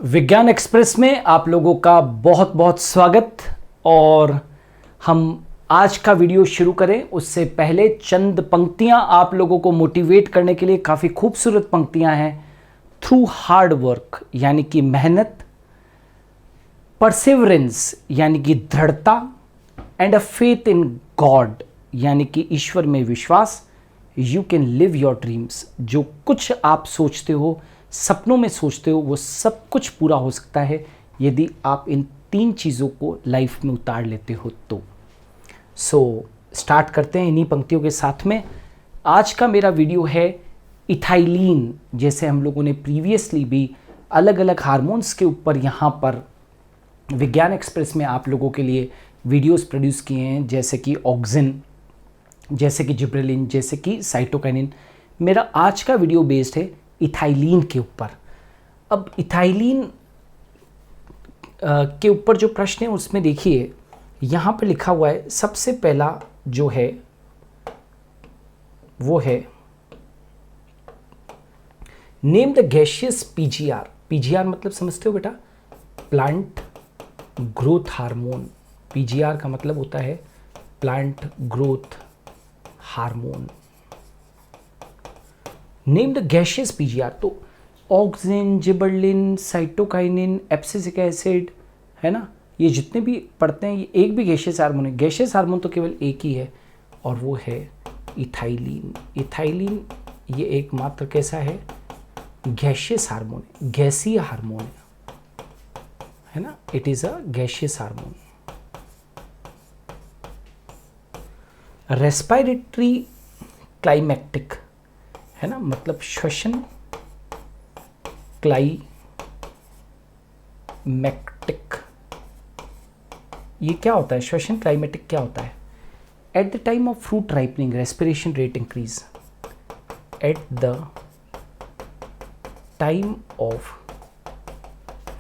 विज्ञान एक्सप्रेस में आप लोगों का बहुत बहुत स्वागत। और हम आज का वीडियो शुरू करें उससे पहले चंद पंक्तियां आप लोगों को मोटिवेट करने के लिए, काफ़ी खूबसूरत पंक्तियां हैं। थ्रू हार्ड वर्क यानी कि मेहनत, परसिवरेंस यानी कि दृढ़ता, and a faith in God यानी कि ईश्वर में विश्वास, you can live your dreams. जो कुछ आप सोचते हो, सपनों में सोचते हो, वो सब कुछ पूरा हो सकता है यदि आप इन तीन चीज़ों को लाइफ में उतार लेते हो तो। स्टार्ट करते हैं इन्हीं पंक्तियों के साथ में। आज का मेरा वीडियो है इथाइलिन। जैसे हम लोगों ने प्रीवियसली भी अलग अलग हार्मोन्स के ऊपर यहाँ पर विज्ञान एक्सप्रेस में आप लोगों के लिए वीडियोस प्रोड्यूस किए हैं, जैसे कि ऑक्सिन, जैसे कि जिब्रेलिन, जैसे कि साइटोकाइनिन। मेरा आज का वीडियो बेस्ड है इथाइलिन के ऊपर। अब इथाइलिन के ऊपर जो प्रश्न है उसमें देखिए यहाँ पर लिखा हुआ है, सबसे पहला जो है वो है name the gaseous PGR. PGR मतलब समझते हो बेटा, प्लांट ग्रोथ हार्मोन। पीजीआर का मतलब होता है plant growth hormone. Name the gaseous PGR, तो auxin, gibberellin, cytokinin, abscisic acid, है ना, ये जितने भी पढ़ते हैं ये एक भी गैशियस हार्मोन है। गैशियस हार्मोन तो केवल एक ही है और वो है इथाइलिन। इथाइलिन ये एकमात्र कैसा है, गैशियस हार्मोन है, गैसीय हार्मोन है ना, it is a gaseous hormone. Respiratory climactic है ना, मतलब श्वसन क्लाइमेक्टिक। ये क्या होता है, श्वसन क्लाइमेटिक क्या होता है? At the time of fruit ripening respiration rate increase. At the time of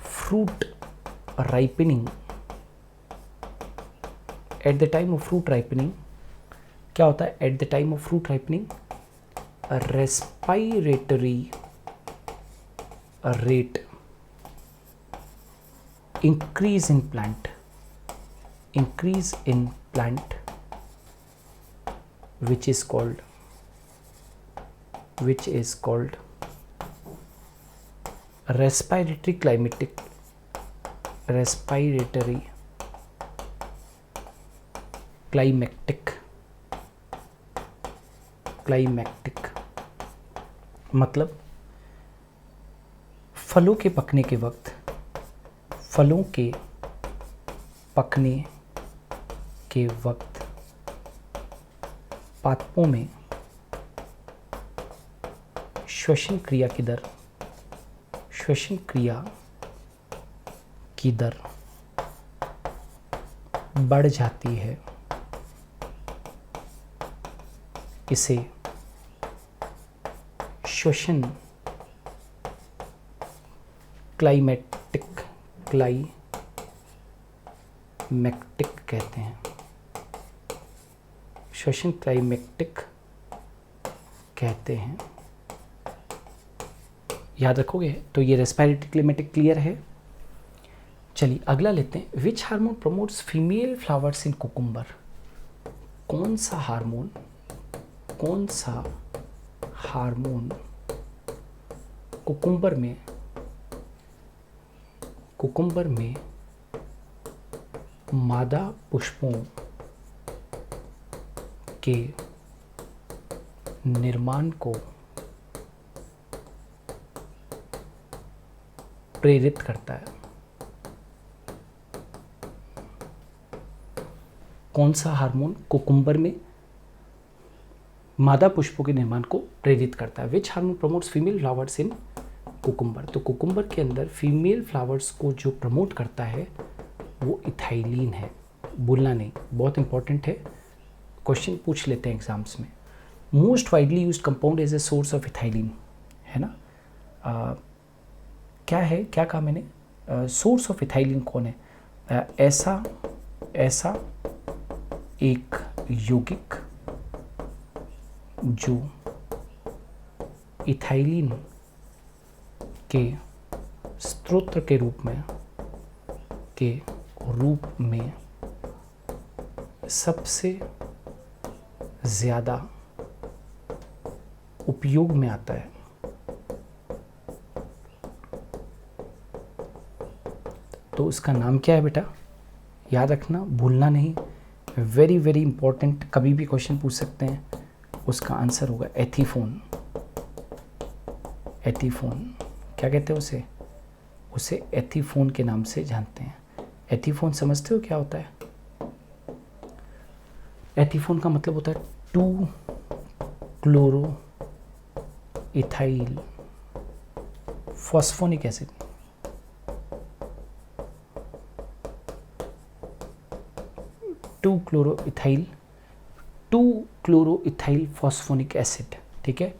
fruit ripening, at the time of fruit ripening क्या होता है? At the time of fruit ripening respiratory rate increase in plant which is called respiratory climactic मतलब फलों के पकने के वक्त पादपों में श्वसन क्रिया की दर बढ़ जाती है। इसे श्वसन क्लाइमेक्टिक कहते हैं। श्वसन क्लाइमेक्टिक कहते हैं, याद रखोगे। तो ये रेस्पिरेटरी क्लाइमेटिक क्लियर है। चलिए अगला लेते हैं। Which hormone promotes female flowers in cucumber? कौन सा हार्मोन कुकुम्बर में मादा पुष्पों के निर्माण को प्रेरित करता है? कौन सा हार्मोन कुकुम्बर में मादा पुष्पों के निर्माण को प्रेरित करता है? Which hormone promotes female flowers in cucumber? तो कुकुम्बर के अंदर फीमेल फ्लावर्स को जो प्रमोट करता है वो इथाइलिन है। भूलना नहीं, बहुत इंपॉर्टेंट है, क्वेश्चन पूछ लेते हैं एग्जाम्स में। Most widely used compound as a source of ethylene, है ना। क्या कहा मैंने? सोर्स ऑफ इथाइलिन कौन है? ऐसा एक यौगिक जो इथाइलिन के स्रोत के रूप में सबसे ज़्यादा उपयोग में आता है। तो उसका नाम क्या है बेटा? याद रखना, भूलना नहीं, वेरी वेरी इंपॉर्टेंट, कभी भी क्वेश्चन पूछ सकते हैं। उसका आंसर होगा एथीफोन। एथीफोन क्या कहते हैं उसे? उसे एथीफोन के नाम से जानते हैं। एथीफोन समझते हो क्या होता है? एथीफोन का मतलब होता है 2 chloro ethyl phosphonic acid. Two chloro ethyl phosphonic acid, ठीक है।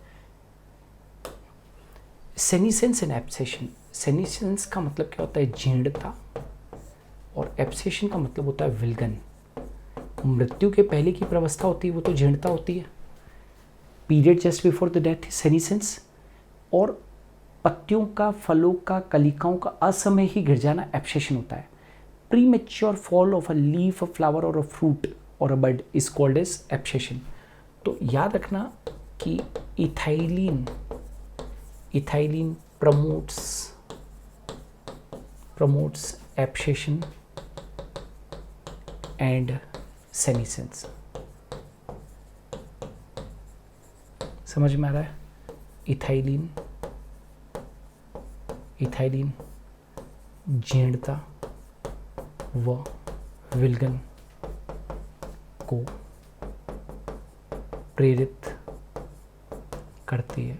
Senescence and abscission. सेनिसेंस का मतलब क्या होता है? जीर्णता, और एब्सेशन का मतलब होता है विलगन। मृत्यु के पहले की प्रावस्था होती है वो तो जीर्णता होती है, period just before the death senescence, और पत्तियों का, फलों का, कलिकाओं का असमय ही गिर जाना एब्सेशन होता है। Premature fall of a leaf, a flower और अ फ्रूट और a bud is called as abscission. तो याद रखना कि ethylene promotes abscission and senescence. समझ में आ रहा है? इथाइलिन जीर्णता व विलगन को प्रेरित करती है।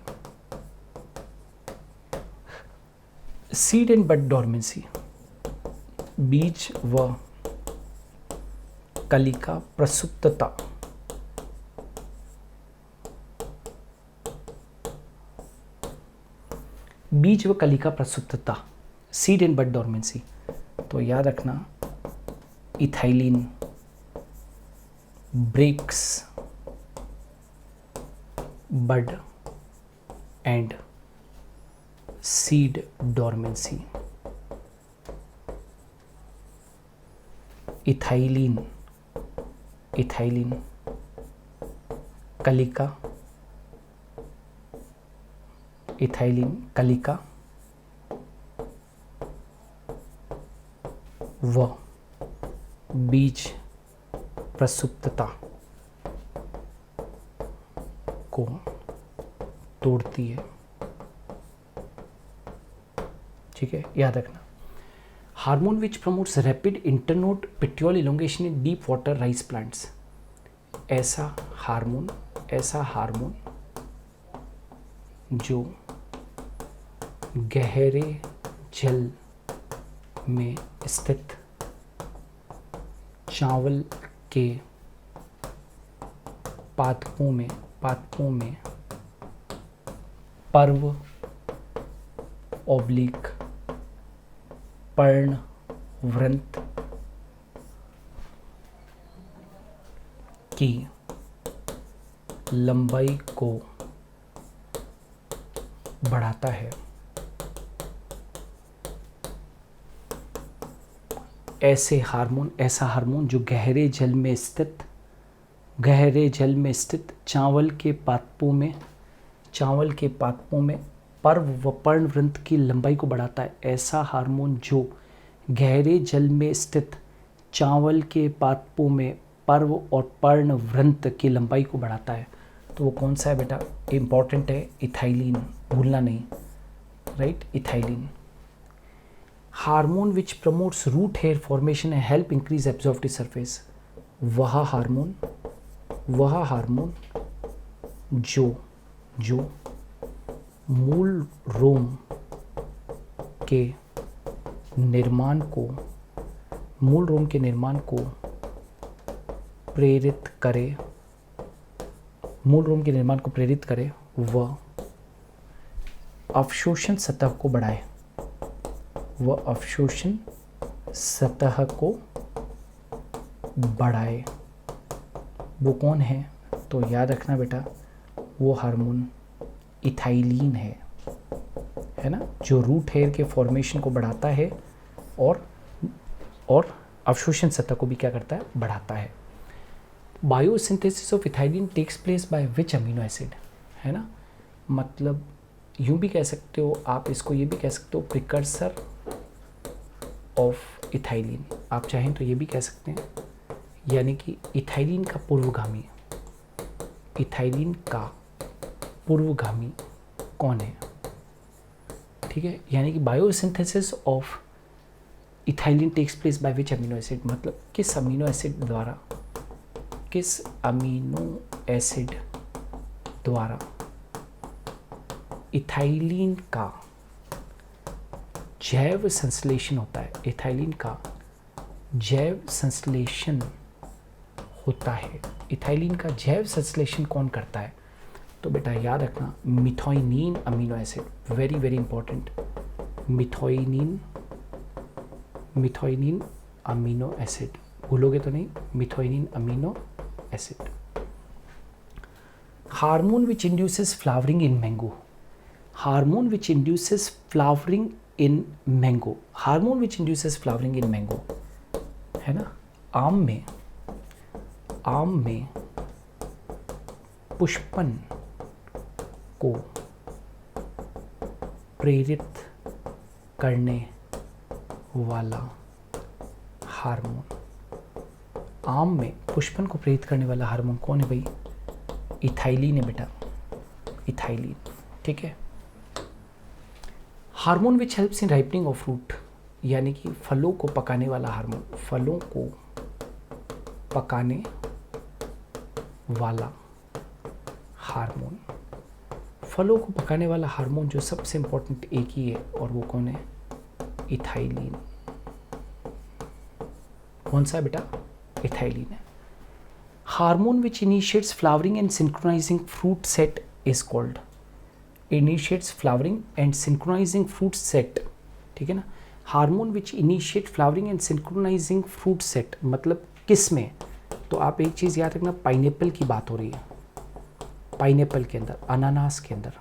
Seed and bud dormancy. बीज व कलिका प्रसुप्तता। बीज व कलिका प्रसुप्तता, सीड एंड बड डॉर्मेंसी। तो याद रखना, ethylene breaks bud and seed dormancy. Ethylene कलिका व बीज प्रसुप्तता को तोड़ती है, ठीक है। याद रखना, hormone which promotes rapid internode petiole elongation in deep water rice plants. ऐसा हार्मोन जो गहरे जल में स्थित चावल के पादपों में पर्व ऑब्लिक पर्णवृंत की लंबाई को बढ़ाता है। ऐसा हार्मोन जो गहरे जल में स्थित चावल के पादपों में पर्व व पर्णवृंत की लंबाई को बढ़ाता है। ऐसा हार्मोन जो गहरे जल में स्थित चावल के पादपों में पर्व और पर्णवृंत की लंबाई को बढ़ाता है। तो वो कौन सा है बेटा? इंपॉर्टेंट है, इथाइलिन, भूलना नहीं, right. Ethylene. Hormone which promotes root hair formation and help increase absorptive surface. वह हार्मोन जो मूल रोम के निर्माण को प्रेरित करे व अवशोषण सतह को बढ़ाए। वो कौन है? तो याद रखना बेटा, वो हार्मोन इथाइलिन है ना। जो रूट हेयर के फॉर्मेशन को बढ़ाता है और अवशोषण सतह को भी क्या करता है, बढ़ाता है। Biosynthesis of ethylene takes place by which amino acid, है ना, मतलब यूँ भी कह सकते हो आप इसको, ये भी कह सकते हो प्रिकर्सर ऑफ इथाइलिन, आप चाहें तो ये भी कह सकते हैं, यानी कि इथाइलिन का पूर्वगामी, इथाइलिन का पूर्वगामी कौन है, ठीक है। यानी कि biosynthesis of ethylene takes place by which amino acid, मतलब किस अमीनो एसिड द्वारा, किस अमीनो एसिड द्वारा इथाइलिन का जैव संश्लेषण होता है, इथाइलिन का जैव संश्लेषण होता है। इथाइलिन का जैव संश्लेषण कौन करता है, तो बेटा याद रखना methionine amino acid, very very important, methionine amino acid, भूलोगे तो नहीं, methionine amino acid. Hormone which induces flowering in mango, hormone which induces flowering in mango, hormone which induces flowering in mango, है ना, आम में पुष्पन को प्रेरित करने वाला हार्मोन, आम में पुष्पन को प्रेरित करने वाला हार्मोन कौन है भाई, इथाइलिन है बेटा, इथाइलिन, ठीक है। Hormone which helps in ripening of fruit, यानी कि फलों को पकाने वाला हार्मोन, फलों को पकाने वाला हार्मोन, फलों को पकाने वाला हार्मोन जो सबसे इंपॉर्टेंट एक ही है और वो कौन है, इथाइलिन। कौन सा है बेटा, इथाइलिन है। Hormone which initiates flowering and synchronising fruit set is called, initiates flowering and synchronising fruit set, ठीक है ना। Hormone which initiate flowering and synchronising fruit set मतलब किस में, तो आप एक चीज़ याद रखना, पाइनएप्पल की बात हो रही है, पाइनएप्पल के अंदर, अनानास के अंदर,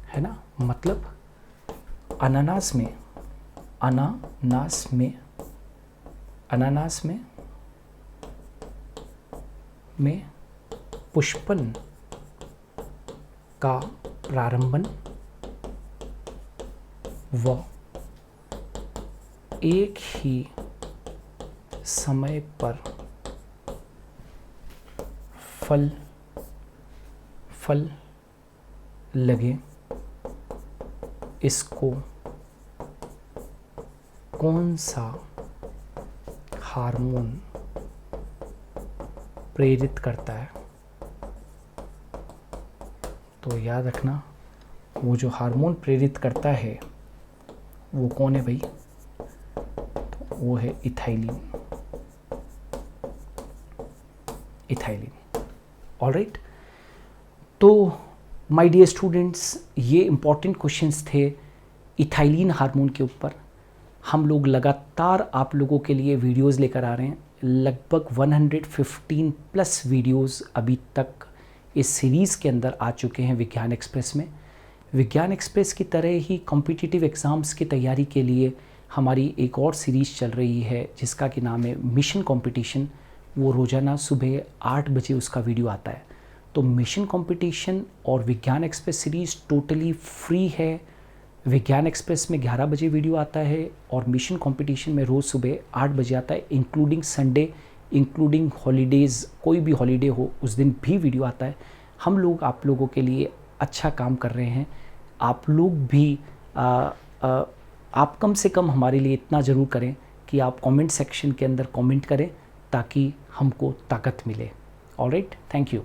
है ना, मतलब अनानास में, अनानास में पुष्पन का प्रारंभन व एक ही समय पर फल लगे, इसको कौन सा हार्मोन प्रेरित करता है, तो याद रखना वो जो हार्मोन प्रेरित करता है वो कौन है भाई, तो वो है इथाइलिन, इथाइलिन। ऑलराइट, तो माय डियर स्टूडेंट्स, ये इंपॉर्टेंट क्वेश्चंस थे इथाइलिन हार्मोन के ऊपर। हम लोग लगातार आप लोगों के लिए वीडियोस लेकर आ रहे हैं, लगभग 115 प्लस वीडियोस अभी तक इस सीरीज़ के अंदर आ चुके हैं विज्ञान एक्सप्रेस में। विज्ञान एक्सप्रेस की तरह ही कॉम्पिटिटिव एग्ज़ाम्स की तैयारी के लिए हमारी एक और सीरीज़ चल रही है जिसका कि नाम है मिशन कंपटीशन। वो रोज़ाना सुबह 8 बजे उसका वीडियो आता है। तो मिशन कंपटीशन और विज्ञान एक्सप्रेस सीरीज़ टोटली फ्री है। विज्ञान एक्सप्रेस में 11 बजे वीडियो आता है और मिशन कंपटीशन में रोज़ सुबह 8 बजे आता है, इंक्लूडिंग संडे, इंक्लूडिंग हॉलीडेज़, कोई भी हॉलीडे हो उस दिन भी वीडियो आता है। हम लोग आप लोगों के लिए अच्छा काम कर रहे हैं। आप लोग भी आप कम से कम हमारे लिए इतना ज़रूर करें कि आप कमेंट सेक्शन के अंदर कमेंट करें ताकि हमको ताकत मिले। Alright, thank you.